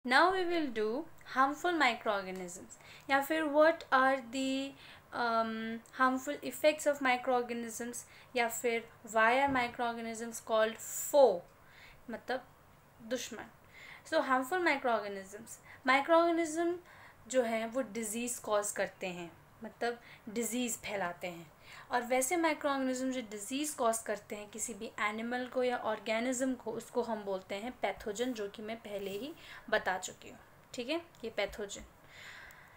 Now we will do harmful microorganisms या फिर what are the harmful effects of microorganisms या फिर why are microorganisms called foe मतलब दुश्मन. सो हार्मफुल माइक्रोऑर्गेनिज्म जो हैं वो डिज़ीज़ कॉज करते हैं, मतलब डिज़ीज़ फैलाते हैं. और वैसे माइक्रोऑर्गेनिज्म जो डिज़ीज़ कॉज करते हैं किसी भी एनिमल को या ऑर्गेनिज्म को, उसको हम बोलते हैं पैथोजन, जो कि मैं पहले ही बता चुकी हूँ. ठीक है, ये pathogen.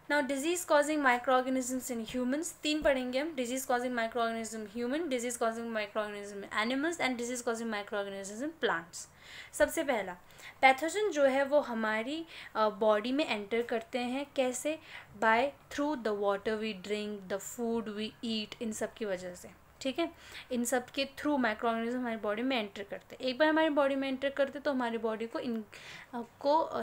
Now disease causing microorganisms in humans, 3 पढ़ेंगे हम. Disease causing microorganism human, disease causing microorganism animals and disease causing microorganism plants. सबसे पहला पैथोजन जो है वो हमारी बॉडी में एंटर करते हैं. कैसे? By through the water we drink, the food we eat, इन सब की वजह से. ठीक है, इन सब के थ्रू माइक्रोऑर्गेनिज्म हमारी बॉडी में एंटर करते हैं. एक बार हमारी बॉडी में एंटर करते तो हमारी बॉडी को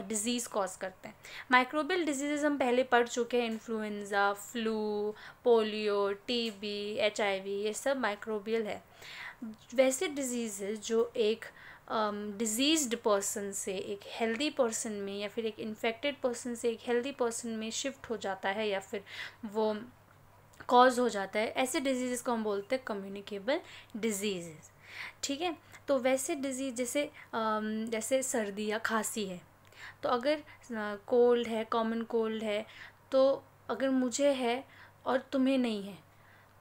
डिज़ीज़ कॉज करते हैं. माइक्रोबियल डिजीज़ हम पहले पढ़ चुके हैं. Influenza, flu, polio, TB, HIV, ये सब माइक्रोबियल है. वैसे डिजीज़ जो एक डिजीज़्ड पर्सन से एक हेल्दी पर्सन में या फिर एक इन्फेक्टेड पर्सन से एक हेल्दी पर्सन में शिफ्ट हो जाता है या फिर वो कॉज हो जाता है, ऐसे डिजीज़ को हम बोलते हैं कम्युनिकेबल डिजीज़. ठीक है, तो वैसे डिजीज़ जैसे सर्दी या खांसी है, तो अगर कोल्ड है, कॉमन कोल्ड है, तो अगर मुझे है और तुम्हें नहीं है,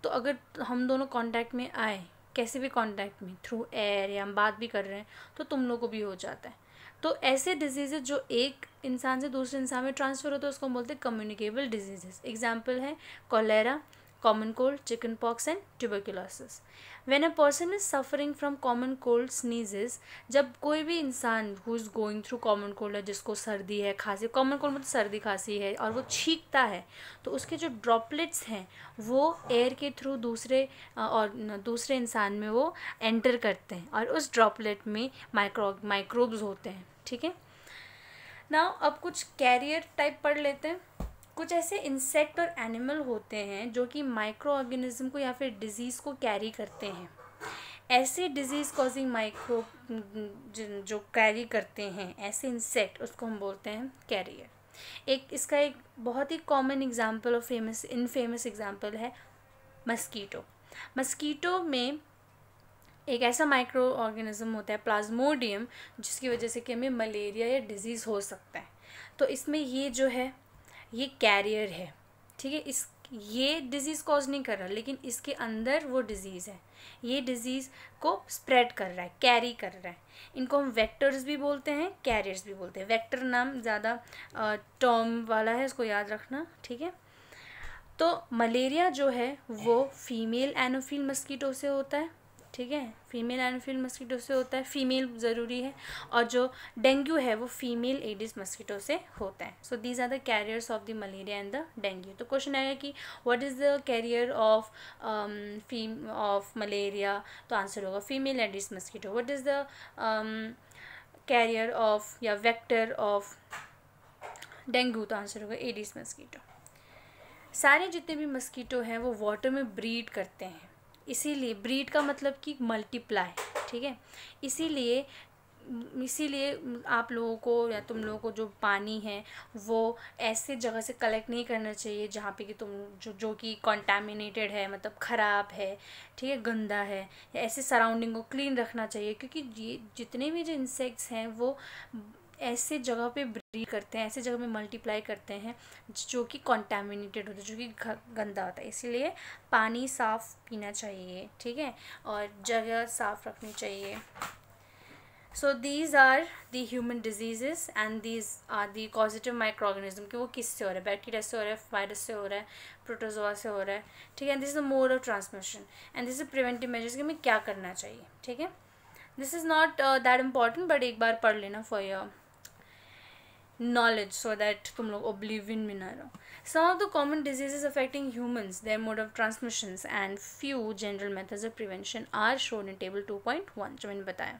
तो अगर हम दोनों कांटेक्ट में आए, कैसे भी कांटेक्ट में, थ्रू एयर या हम बात भी कर रहे हैं, तो तुम लोग को भी हो जाता है. तो ऐसे डिजीज़ जो एक इंसान से दूसरे इंसान में ट्रांसफ़र होता है उसको हम बोलते हैं कम्युनिकेबल डिजीज़. एग्जाम्पल है cholera, common cold, chicken pox and tuberculosis. When a person is suffering from common cold sneezes, जब कोई भी इंसान who is going through common cold है, जिसको सर्दी है, खांसी, common cold मतलब सर्दी खांसी है और वो छींकता है, तो उसके जो ड्रॉपलेट्स हैं वो एयर के थ्रू दूसरे इंसान में वो एंटर करते हैं और उस ड्रॉपलेट में माइक्रोब्स होते हैं. ठीक है, नाउ अब कुछ कैरियर टाइप पढ़ लेते हैं. कुछ ऐसे इंसेक्ट और एनिमल होते हैं जो कि माइक्रो ऑर्गेनिज्म को या फिर डिजीज़ को कैरी करते हैं. ऐसे डिजीज़ कॉजिंग माइक्रो जो कैरी करते हैं ऐसे इंसेक्ट, उसको हम बोलते हैं कैरियर. इसका एक बहुत ही कॉमन एग्जांपल और फेमस एग्जांपल है मस्कीटो. मस्कीटो में एक ऐसा माइक्रो ऑर्गेनिज्म होता है प्लाज्मोडियम, जिसकी वजह से कि हमें मलेरिया या डिजीज़ हो सकता है. तो इसमें ये जो है ये कैरियर है. ठीक है, ये डिज़ीज़ कॉज नहीं कर रहा, लेकिन इसके अंदर वो डिज़ीज़ है, ये डिज़ीज़ को स्प्रेड कर रहा है, कैरी कर रहा है. इनको हम वेक्टर्स भी बोलते हैं, कैरियर्स भी बोलते हैं. वेक्टर नाम ज़्यादा टर्म वाला है, इसको याद रखना. ठीक है, तो मलेरिया जो है वो फीमेल एनोफिल मस्कीटो से होता है. ठीक है, फीमेल एनोफिल मस्कीटो से होता है, फीमेल ज़रूरी है. और जो डेंगू है वो फीमेल एडिस मस्कीटो से होता है. So these are the carriers of the malaria and the dengue. तो क्वेश्चन आएगा कि what is the carrier of malaria, तो आंसर होगा female aedes mosquito. What is the carrier of या वेक्टर ऑफ डेंगू, तो आंसर होगा aedes mosquito. सारे जितने भी मस्कीटो हैं वो वाटर में ब्रीड करते हैं, इसीलिए ब्रीड का मतलब कि मल्टीप्लाई. ठीक है, इसीलिए आप लोगों को या तुम लोगों को जो पानी है वो ऐसे जगह से कलेक्ट नहीं करना चाहिए जहाँ पे कि तुम जो कि कॉन्टामिनेटेड है, मतलब ख़राब है. ठीक है, गंदा है. या ऐसे सराउंडिंग को क्लीन रखना चाहिए, क्योंकि ये जितने भी जो इंसेक्ट्स हैं वो ऐसे जगह पे ब्रीड करते हैं, ऐसे जगह में मल्टीप्लाई करते हैं जो कि कॉन्टामिनेटेड होता है, जो कि गंदा होता है. इसीलिए पानी साफ़ पीना चाहिए. ठीक है, और जगह साफ़ रखनी चाहिए. So these are the human disease and these are the causative micro organism. कि वो किससे हो रहा है, बैक्टीरिया से हो रहा है, वायरस से हो रहा है, प्रोटोजोआ से हो रहा है. ठीक है, this is the mode of transmission and this is preventive measures कि हमें क्या करना चाहिए. ठीक है, this is not that important, but एक बार पढ़ लेना for your knowledge so that तुम लोग oblivion में ना रहो. Some of the common diseases affecting humans, their mode of transmissions and few general methods of prevention are shown in table 2.1 जो मैंने बताया.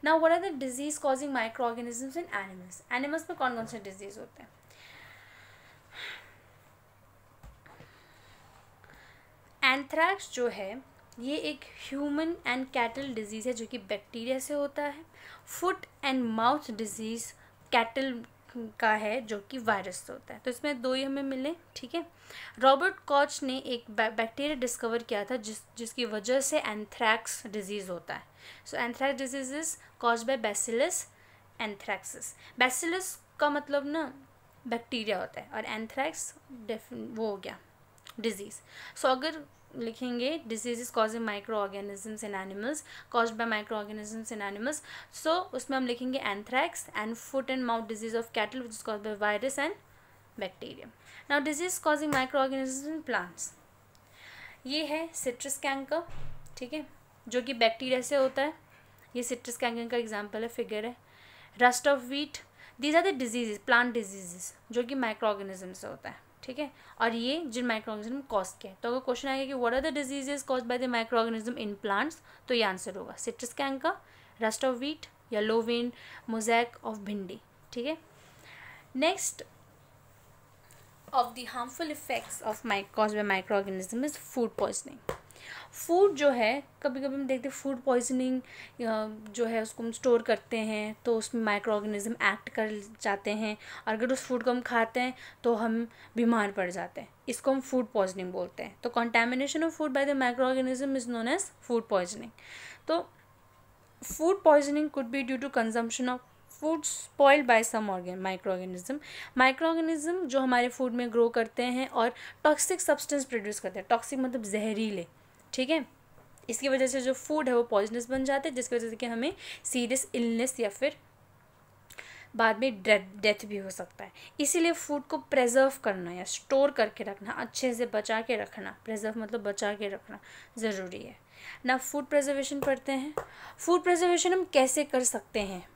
Now what are the disease causing microorganisms in animals? Animals में कौन कौन से disease होते हैं? Anthrax जो है ये एक ह्यूमन एंड कैटल डिजीज़ है जो कि बैक्टीरिया से होता है. Foot and mouth disease cattle का है जो कि वायरस से होता है। तो इसमें दो ही हमें मिले, ठीक है। रॉबर्ट कॉच ने एक बैक्टीरिया डिस्कवर किया था जिसकी वजह से एंथ्रैक्स डिजीज़ होता है। So anthrax disease is caused by bacillus anthracis. Bacillus का मतलब ना बैक्टीरिया होता है और एंथ्रैक्स वो हो गया डिजीज़। सो अगर लिखेंगे diseases causing microorganisms in animals, caused by microorganisms in animals, so उसमें हम लिखेंगे anthrax and foot and mouth disease of cattle which is caused by virus and bacteria. Now disease causing microorganisms in plants, ये है citrus canker, ठीक है, जो कि bacteria से होता है। ये सिट्रस कैंकर का एग्जाम्पल है, फिगर है। Rust of wheat, these are the diseases, plant diseases जो कि माइक्रो ऑर्गेनिज्म से होता है, ठीक है। और ये जिन माइक्रो ऑर्गेनिज्म कॉज किया है, तो अगर क्वेश्चन आएगा कि what are the diseases cause by the micro organism in plants, तो ये आंसर होगा citrus canker, rust of wheat, yellow vein mosaic of bhindi, ठीक है। Next of the harmful effects of cause by micro organism is food poisoning. Food जो है, कभी कभी हम देखते हैं फूड पॉइजनिंग जो है उसको हम स्टोर करते हैं तो उसमें माइक्रो ऑर्गेनिज्म एक्ट कर जाते हैं और अगर उस फूड को हम खाते हैं तो हम बीमार पड़ जाते हैं, इसको हम फूड पॉइजनिंग बोलते हैं। तो contamination of food by the micro organism is known as food poisoning. तो food poisoning could be due to consumption of food spoiled by some microorganism. Microorganism जो हमारे फूड में ग्रो करते हैं और टॉक्सिक सब्सटेंस प्रोड्यूस करते हैं, toxic मतलब जहरीले, ठीक है। इसकी वजह से जो फूड है वो पॉइजनस बन जाते हैं, जिसकी वजह से कि हमें सीरियस इलनेस या फिर बाद में डेथ भी हो सकता है। इसीलिए फूड को प्रेजर्व करना या स्टोर करके रखना, अच्छे से बचा के रखना, प्रेजर्व मतलब बचा के रखना ज़रूरी है ना। फूड प्रिजर्वेशन पढ़ते हैं। फूड प्रिजर्वेशन हम कैसे कर सकते हैं,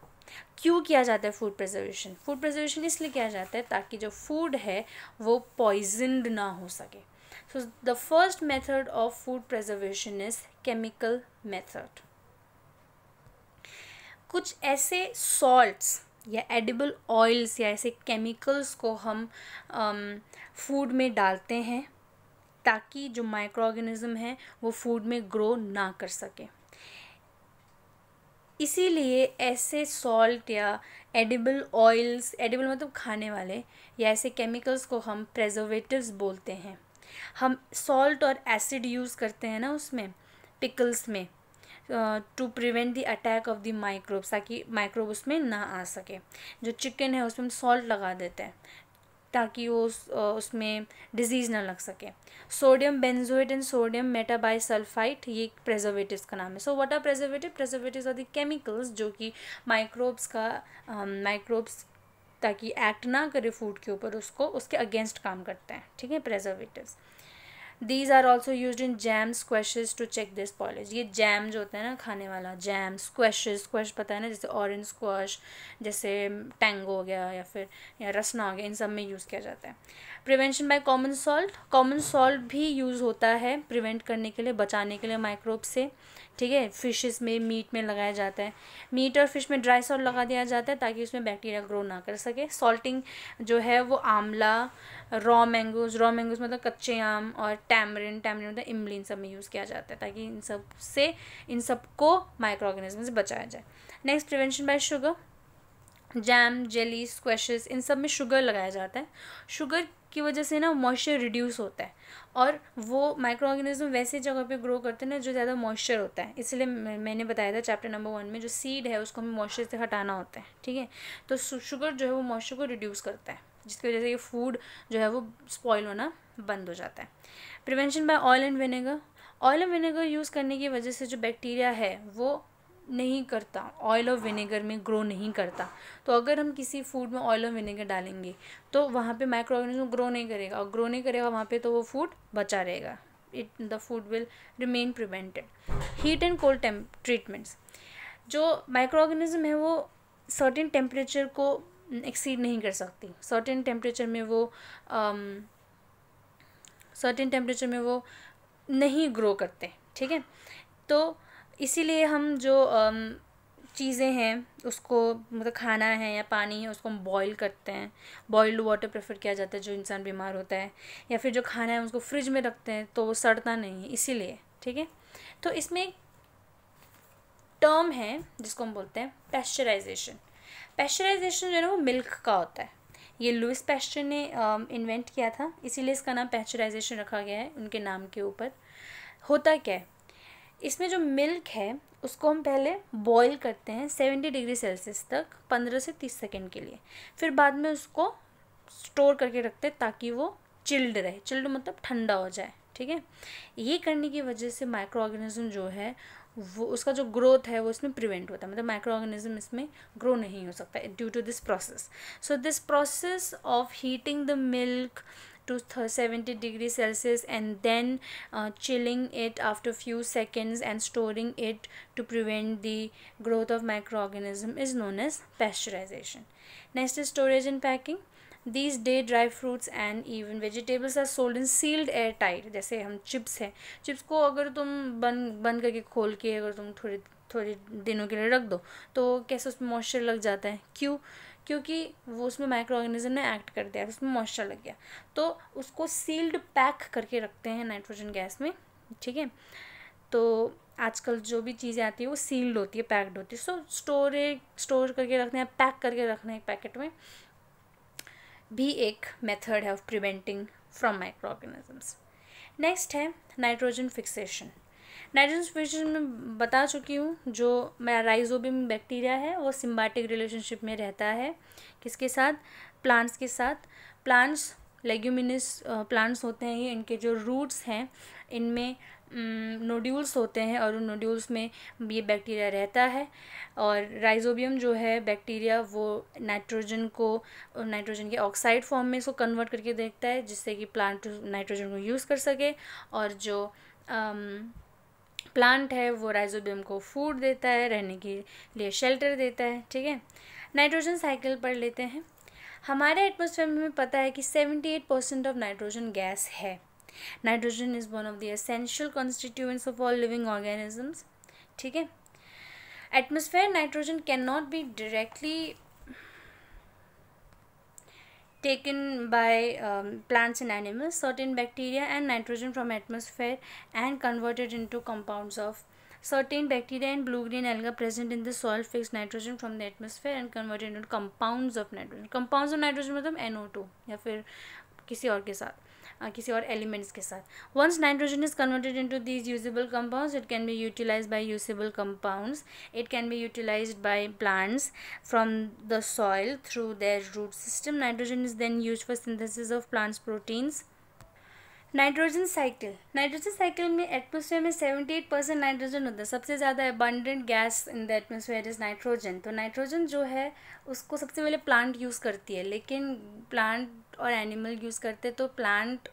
क्यों किया जाता है फूड प्रिजर्वेशन? फूड प्रिजर्वेशन इसलिए किया जाता है ताकि जो फूड है वो पॉइजनड ना हो सके। So the first method of food preservation is chemical method. कुछ ऐसे salts या edible oils या ऐसे chemicals को हम फूड में डालते हैं ताकि जो माइक्रो ऑर्गेनिज्म है वो फूड में ग्रो ना कर सके। इसीलिए ऐसे सॉल्ट या एडिबल ऑयल्स, एडिबल मतलब खाने वाले, या ऐसे केमिकल्स को हम प्रेजर्वेटिव्स बोलते हैं। हम सॉल्ट और एसिड यूज़ करते हैं ना उसमें, पिकल्स में, to prevent the attack of the microbes, ताकि माइक्रोब उसमें ना आ सके। जो चिकन है उसमें हम सॉल्ट लगा देते हैं ताकि वो उसमें डिजीज़ ना लग सके। Sodium benzoate and sodium metabisulphite, ये प्रेजर्वेटिव्स का नाम है। So what are preservative? Preservatives are the chemicals जो कि माइक्रोब्स ताकि एक्ट ना करे फूड के ऊपर, उसको उसके अगेंस्ट काम करते हैं, ठीक है, preservatives. These are also use in jam, squashes to check this polish. ये जैम जो होता है ना खाने वाला, जैम, स्क्वैशेस, स्क्वैश पता है ना, जैसे ऑरेंज स्क्वैश, जैसे टैंगो हो गया या फिर या रसना हो गया, इन सब में यूज़ किया जाता है। Prevention by common salt, common salt भी यूज़ होता है प्रिवेंट करने के लिए, बचाने के लिए माइक्रोब से, ठीक है। फिशेस में, मीट में लगाया जाता है। मीट और फिश में ड्राई सॉल्ट लगा दिया जाता है ताकि उसमें बैक्टीरिया ग्रो ना कर सके। सॉल्टिंग जो है वो आंवला, रॉ मैंगोज मतलब कच्चे आम, और टैमरिन मतलब इमली, इन सब में यूज़ किया जाता है ताकि इन सब को माइक्रो ऑर्गेनिज्म से बचाया जाए। Next prevention by sugar, jam, jelly, squashes, इन सब में शुगर लगाया जाता है। शुगर की वजह से ना मॉइस्चर रिड्यूस होता है और वो माइक्रो ऑर्गेनिज्म वैसे जगह पे ग्रो करते हैं ना जो ज़्यादा मॉइस्चर होता है। इसलिए मैंने बताया था चैप्टर नंबर 1 में, जो सीड है उसको हमें मॉइस्चर से हटाना होता है, ठीक है। तो शुगर जो है वो मॉइस्चर को रिड्यूस करता है, जिसकी वजह से ये फूड जो है वो स्पॉइल होना बंद हो जाता है। Prevention by oil and vinegar, oil and vinegar use करने की वजह से जो बैक्टीरिया है वो नहीं करता, ऑयल और विनेगर में ग्रो नहीं करता। तो अगर हम किसी फूड में ऑयल और विनेगर डालेंगे तो वहाँ पे माइक्रो ऑर्गेनिज्म ग्रो नहीं करेगा, और ग्रो नहीं करेगा वहाँ पे तो वो फूड बचा रहेगा, the food will remain prevented. Heat and cold treatments, जो माइक्रो ऑर्गेनिज्म है वो सर्टेन टेम्परेचर को एक्सीड नहीं कर सकती, सर्टेन टेम्परेचर में वो नहीं ग्रो करते, ठीक है। तो इसीलिए हम जो चीज़ें हैं उसको, मतलब खाना है या पानी है, उसको हम बॉईल करते हैं। बॉइल्ड वाटर प्रेफर किया जाता है जो इंसान बीमार होता है, या फिर जो खाना है उसको फ्रिज में रखते हैं तो वो सड़ता नहीं है, इसीलिए, ठीक है। तो इसमें एक टर्म है जिसको हम बोलते हैं पैस्चराइजेशन। पेस्चराइजेशन जो है ना वो मिल्क का होता है। ये लुइस पेस्चर ने इन्वेंट किया था, इसीलिए इसका नाम पेस्चराइजेशन रखा गया है उनके नाम के ऊपर। होता क्या है, इसमें जो मिल्क है उसको हम पहले बॉईल करते हैं 70 डिग्री सेल्सियस तक 15 से 30 सेकेंड के लिए, फिर बाद में उसको स्टोर करके रखते हैं ताकि वो चिल्ड रहे। चिल्ड मतलब ठंडा हो जाए, ठीक है। ये करने की वजह से माइक्रो ऑर्गेनिज्म जो है वो उसका जो ग्रोथ है वो इसमें प्रिवेंट होता है, मतलब माइक्रो ऑर्गेनिज्म इसमें ग्रो नहीं हो सकता due to this process. So this process of heating the milk to 70 degrees Celsius and then chilling it after few seconds and storing it to prevent the growth of microorganism is known as pasteurization. Next is storage and packing. These days dry fruits and even vegetables are sold in sealed air tight. जैसे हम chips है, chips को अगर तुम बंद करके खोल के अगर तुम थोड़े दिनों के लिए रख दो तो कैसे उसमें मॉइस्चर लग जाता है, क्यों? क्योंकि वो उसमें माइक्रो ऑर्गेनिज्म ने एक्ट कर दिया, उसमें मॉइस्चर लग गया, तो उसको सील्ड पैक करके रखते हैं नाइट्रोजन गैस में, ठीक है। तो आजकल जो भी चीज़ें आती है वो सील्ड होती है, पैक्ड होती है। सो स्टोर करके रखना है, पैक करके रखना है एक पैकेट में, भी एक मेथड है of preventing from micro organisms. Next है नाइट्रोजन फिक्सेशन। नाइट्रोजन फिक्सेशन में बता चुकी हूँ, जो मेरा राइजोबियम बैक्टीरिया है वो सिम्बायोटिक रिलेशनशिप में रहता है किसके साथ? प्लांट्स के साथ। प्लांट्स लेग्यूमिनस प्लांट्स होते हैं ये, इनके जो रूट्स हैं इनमें नोड्यूल्स होते हैं और उन नोड्यूल्स में ये बैक्टीरिया रहता है। और राइजोबियम जो है बैक्टीरिया वो नाइट्रोजन के ऑक्साइड फॉर्म में इसको कन्वर्ट करके देखता है जिससे कि प्लांट नाइट्रोजन को यूज़ कर सके, और जो प्लांट है वो राइजोबियम को फूड देता है, रहने के लिए शेल्टर देता है, ठीक है। नाइट्रोजन साइकिल पढ़ लेते हैं। हमारे एटमॉस्फेयर में हमें पता है कि 78% ऑफ नाइट्रोजन गैस है। Nitrogen is one of the essential constituents of all living organisms, ठीक है। Atmosphere nitrogen can not be directly taken by plants and animals. Certain bacteria and nitrogen from atmosphere and converted into compounds of certain bacteria and blue-green algae present in the soil fix nitrogen from the atmosphere and converted into compounds of nitrogen. Compounds of nitrogen मतलब NO2 या फिर किसी और के साथ, किसी और elements के साथ. Once nitrogen is converted into these usable compounds, it can be utilized by usable compounds. It can be utilized by plants from the soil through their root system. Nitrogen is then used for synthesis of plants' proteins. Nitrogen cycle में atmosphere में 78% nitrogen होता है. सबसे ज़्यादा abundant gas in the atmosphere is nitrogen. तो nitrogen जो है उसको सबसे पहले प्लांट यूज़ करती है, लेकिन प्लांट और एनिमल यूज़ करते तो प्लांट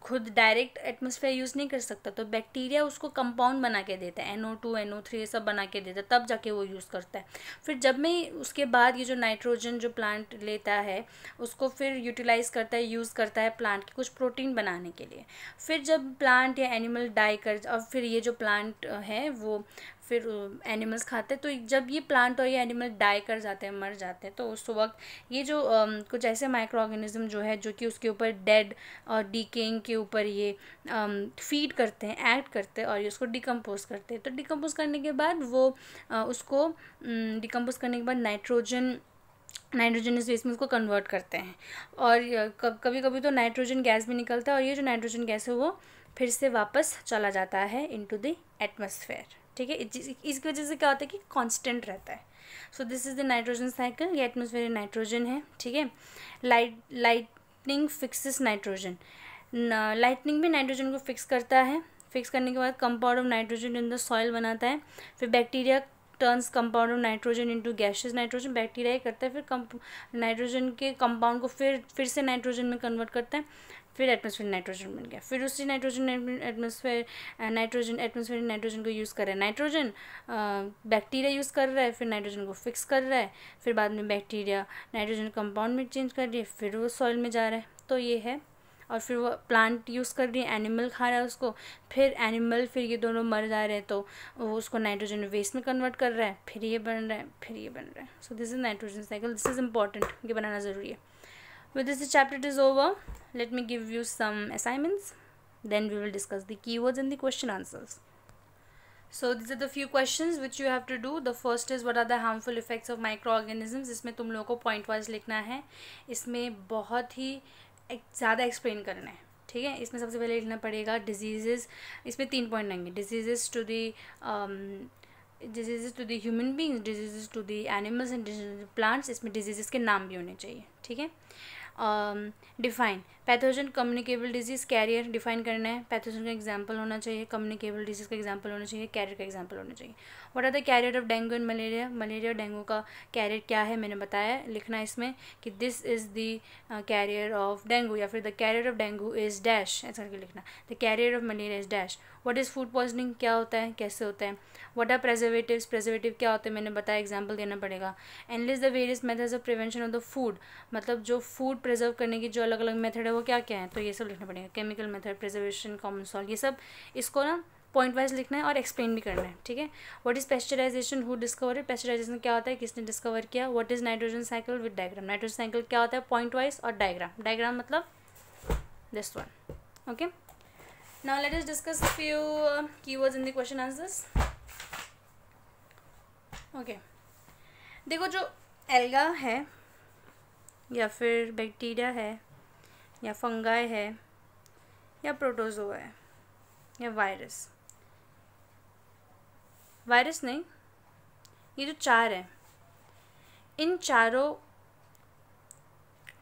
खुद डायरेक्ट एटमॉस्फेयर यूज़ नहीं कर सकता, तो बैक्टीरिया उसको कंपाउंड बना के देता है, NO2 NO3 ये सब बना के देता है, तब जाके वो यूज़ करता है. फिर जब में उसके बाद ये जो नाइट्रोजन जो प्लांट लेता है उसको फिर यूटिलाइज़ करता है, यूज़ करता है प्लांट की कुछ प्रोटीन बनाने के लिए. फिर जब प्लांट या एनिमल डाई कर, और फिर ये जो प्लांट है वो फिर एनिमल्स खाते हैं, तो जब ये प्लांट और ये एनिमल डाई कर जाते हैं, मर जाते हैं, तो उस वक्त ये जो कुछ ऐसे माइक्रो ऑर्गेनिज्म जो है जो कि उसके ऊपर डेड और डीकेइंग के ऊपर ये फीड करते हैं, एक्ट करते हैं और ये उसको डिकम्पोज करते हैं. तो डिकम्पोज करने के बाद वो उसको डिकम्पोज करने के बाद नाइट्रोजन स्पेस में उसको कन्वर्ट करते हैं, और कभी कभी तो नाइट्रोजन गैस भी निकलता है, और ये जो नाइट्रोजन गैस है वो फिर से वापस चला जाता है इनटू द एटमॉस्फेयर. ठीक है, इसकी वजह से क्या होता है कि कांस्टेंट रहता है. So this is the nitrogen cycle. ये एटमॉस्फेयर नाइट्रोजन है. ठीक है. Lightning fixes nitrogen. लाइटनिंग भी नाइट्रोजन को फिक्स करता है. फिक्स करने के बाद compound of nitrogen in the soil बनाता है. फिर bacteria turns compound of nitrogen into gaseous nitrogen. Bacteria ही करता है, फिर नाइट्रोजन के कंपाउंड को फिर से नाइट्रोजन में कन्वर्ट करता है. फिर एटमॉस्फेयर नाइट्रोजन बन गया. फिर उसी एटमॉस्फेयर नाइट्रोजन को यूज़ कर रहा है, नाइट्रोजन बैक्टीरिया यूज़ कर रहा है, फिर नाइट्रोजन को फिक्स कर रहा है, फिर बाद में बैक्टीरिया नाइट्रोजन कंपाउंड में चेंज कर रही है, फिर वो सॉइल में जा रहा है. तो ये है. और फिर वो प्लांट यूज़ कर रही है, एनिमल खा रहा है उसको, फिर एनिमल फिर ये दोनों मर जा रहे हैं, तो वो उसको नाइट्रोजन वेस्ट में कन्वर्ट कर रहा है, फिर ये बन रहा है, फिर ये बन रहा है. So this is nitrogen cycle. This is important, ये बनाना ज़रूरी है. With this, the chapter is over. Let me give you some assignments. Then we will discuss the keywords and the question answers. So these are the few questions which you have to do. The first is what are the harmful effects of microorganisms. इसमें तुम लोगों को point wise लिखना है, इसमें बहुत ही ज़्यादा explain करना है, ठीक है. इसमें सबसे पहले लिखना पड़ेगा डिजीज़. इसमें 3 पॉइंट आएंगे. Disease to the human beings, disease to the animals and plants. इसमें डिजीज़ के नाम भी होने चाहिए, ठीक है. Define pathogen communicable disease carrier define करना है. पैथोजन का एग्जांपल होना चाहिए, कम्युनिकेबल डिजीज़ का एग्जांपल होना चाहिए, कैरियर का एग्जांपल होना चाहिए. What are the carrier of dengue and malaria. Malaria और डेंगू का कैरियर क्या है मैंने बताया. लिखना है इसमें कि this is the carrier of dengue, या फिर the carrier of dengue is dash, ऐसा करके लिखना. The carrier of malaria is dash. What is food poisoning, क्या होता है, कैसे होता है. व्हाट आर प्रेजर्वेटिव्स, प्रेजर्वेटिव क्या होते हैं मैंने बताया, एग्जाम्पल देना पड़ेगा. Analyst the various methods of prevention of the food, मतलब जो फूड प्रिजर्व करने की जो अलग अलग मेथड है वो क्या क्या है, तो ये सब लिखना पड़ेगा. Chemical method, preservation, common salt, ये सब इसको ना पॉइंट वाइज लिखना है और एक्सप्लेन भी करना है, ठीक है. What is pasteurisation, who discover it. Pasteurisation क्या होता है, किसने डिस्कवर किया. What is nitrogen cycle with diagram. Nitrogen cycle क्या होता है, पॉइंट वाइज और डायग्राम. डायग्राम मतलब this one, okay. Now let us discuss few keywords in the question answers. Okay, देखो जो एल्गा है या फिर बैक्टीरिया है या फंगाई है या प्रोटोजोआ है या वायरस, वायरस नहीं, ये जो 4 है, इन चारों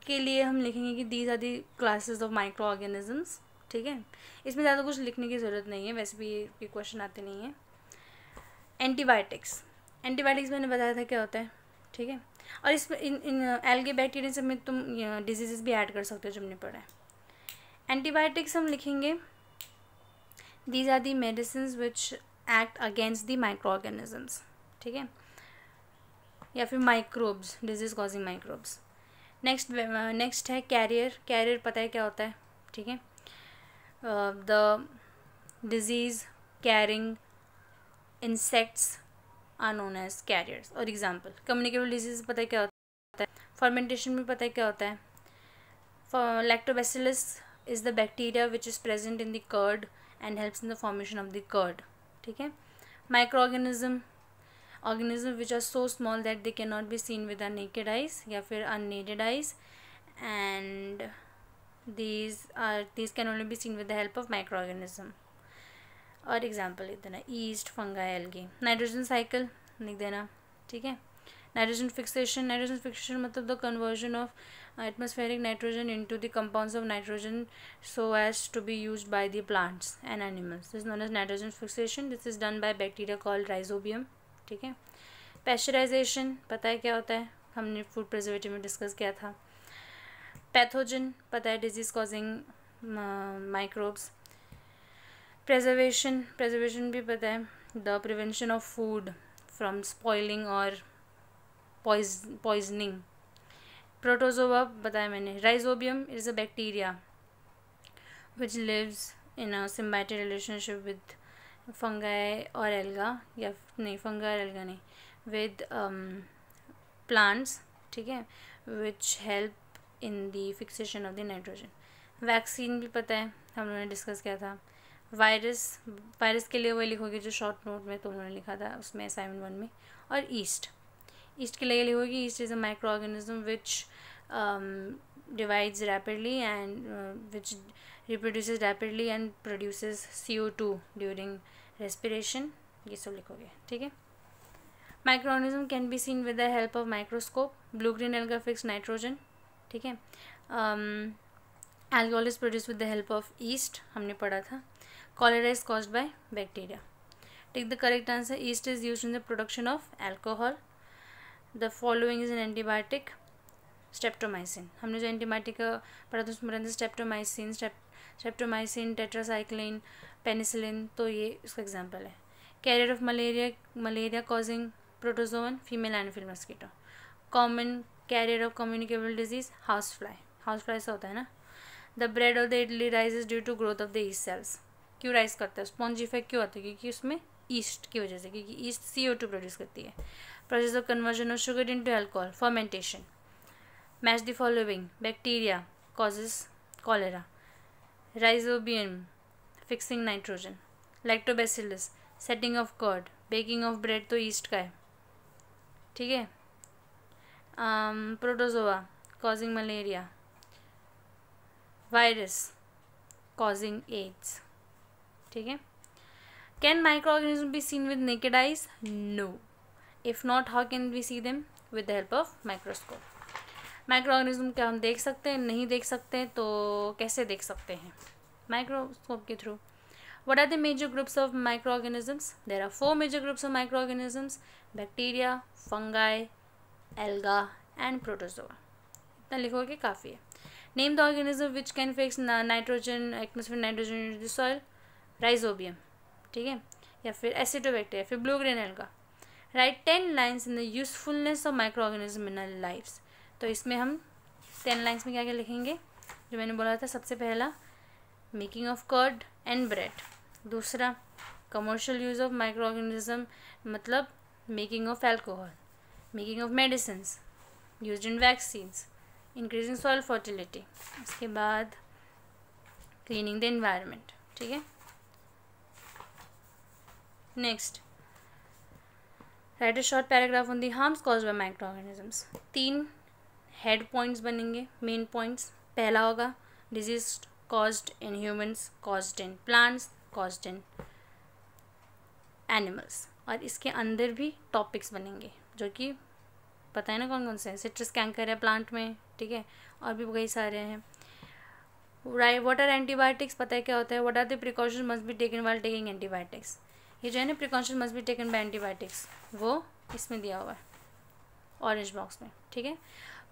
के लिए हम लिखेंगे कि these are the classes of micro organisms, ठीक है. इसमें ज़्यादा कुछ लिखने की ज़रूरत नहीं है, वैसे भी ये क्वेश्चन आते नहीं है. एंटीबायोटिक्स, एंटीबायोटिक्स मैंने बताया था क्या होता है, ठीक है. और इसमें इन एल्गे बैक्टीरिया सब में तुम डिजीज़ भी ऐड कर सकते हो जो हमने पढ़ा है. एंटीबायोटिक्स हम लिखेंगे these are the medicine which act against the micro organisms, ठीक है, या फिर microbes, disease causing microbes. Next है कैरियर. कैरियर पता है क्या होता है, ठीक है. The disease carrying insects are known as carriers. और एग्जाम्पल कम्युनिकेबल डिजीज़ पता है क्या होता है. फर्मेंटेशन में पता है क्या होता है. Lactobacillus is the bacteria which is present in the curd and helps in the formation of the curd, ठीक है. Micro organism, organisms which are so small that they cannot be seen with our naked eyes या फिर unaided eyes, and these can only be seen with the help of microorganism. और example लिख देना east, fungi, algae. Nitrogen cycle लिख देना, ठीक है. Nitrogen fixation, nitrogen fixation मतलब the conversion of atmospheric nitrogen into the compounds of nitrogen so as to be used by the plants and animals. This is known as nitrogen fixation. This is done by bacteria called rhizobium, ठीक है. Pasteurisation पता है क्या होता है, हमने food preservative में discuss किया था. पैथोजन पता है, disease causing microbes. Preservation, preservation भी पता है, the prevention of food from spoiling और पॉइजनिंग. प्रोटोजोआ बताया मैंने. Rhizobium is a bacteria which lives in a symbiotic relationship with fungi और एल्गा, या नहीं फंगाई और एल्गा नहीं, विद प्लांट्स, ठीक है, which help in the fixation of the nitrogen. Vaccine भी पता है, हम लोगों ने डिस्कस किया था. वायरस, वायरस के लिए वही लिखोगे जो शॉर्ट नोट में तुम लोगों ने लिखा था उसमें असाइनमेंट 1 में. और ईस्ट, ईस्ट के लिए लिखोगे east is a micro organism which divides rapidly and which reproduces rapidly and produces CO2 during respiration. ये सब लिखोगे, ठीक है. Microorganism can be seen with the help of microscope. Blue green alga fix nitrogen, ठीक है. Alcohol is produce with the help of yeast, हमने पढ़ा था. Cholera is caused by bacteria. Take the correct answer. Yeast is used in the production of alcohol. The following is an antibiotic. Streptomycin, हमने जो antibiotic का पढ़ा था उसमें streptomycin, tetracycline, penicillin, तो ये इसका एग्जांपल है. Carrier of malaria, malaria causing protozoan, female anopheles mosquito. Common carrier of communicable disease house fly. House fly से होता है ना. The bread of the idli rises due to growth of the yeast cells. क्यों rise करता है, sponge effect क्यों होता है, क्योंकि उसमें ईस्ट की वजह से, क्योंकि ईस्ट CO2 प्रोड्यूस करती है. Process of conversion of sugar into alcohol, fermentation. Match the following. Bacteria causes cholera. Rhizobium fixing nitrogen. Lactobacillus setting of curd, baking of bread तो ईस्ट का है, ठीक है। Protozoa causing malaria, virus causing AIDS, ठीक है। Can micro organism be seen with naked eyes? No. If not, how can we see them? With the help of microscope. Micro organism क्या हम देख सकते हैं? नहीं देख सकते, तो कैसे देख सकते हैं? माइक्रोस्कोप के through. What are the major groups of microorganisms? There are 4 major groups of microorganisms: bacteria, fungi, alga and protozoa. इतना लिखोगे काफ़ी है। Name the organism which can fix nitrogen, atmospheric nitrogen into the soil. Rhizobium, ठीक है, या फिर Acetobacteria, फिर blue green alga. Write 10 lines in the usefulness of microorganism in our lives. तो इसमें हम 10 लाइन्स में क्या क्या लिखेंगे? जो मैंने बोला था, सबसे पहला making of curd and bread, दूसरा commercial use of micro organism मतलब making of alcohol, making of medicines, used in vaccines, increasing soil fertility, उसके बाद क्लीनिंग द एनवायरनमेंट, ठीक है। Next, write a short paragraph on the harms caused by micro organisms. 3 head points बनेंगे, main points. पहला होगा disease caused in humans, caused in plants, caused in animals, और इसके अंदर भी टॉपिक्स बनेंगे जो कि पता है ना कौन कौन से हैं। सिट्रस कैंकर है प्लांट में, ठीक है, और भी कई सारे हैं। राइट, व्हाट आर एंटीबायोटिक्स, पता है क्या होता है। What are the precaution must be taken while taking antibiotics, ये जो है ना precaution must be taken by antibiotics, वो इसमें दिया हुआ है ऑरेंज बॉक्स में, ठीक है।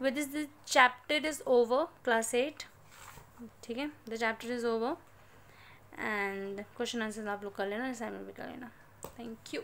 With this the chapter is over, class 8, ठीक है। The chapter is over and question answer आप लोग कर लेना, असाइनमेंट भी कर लेना। Thank you.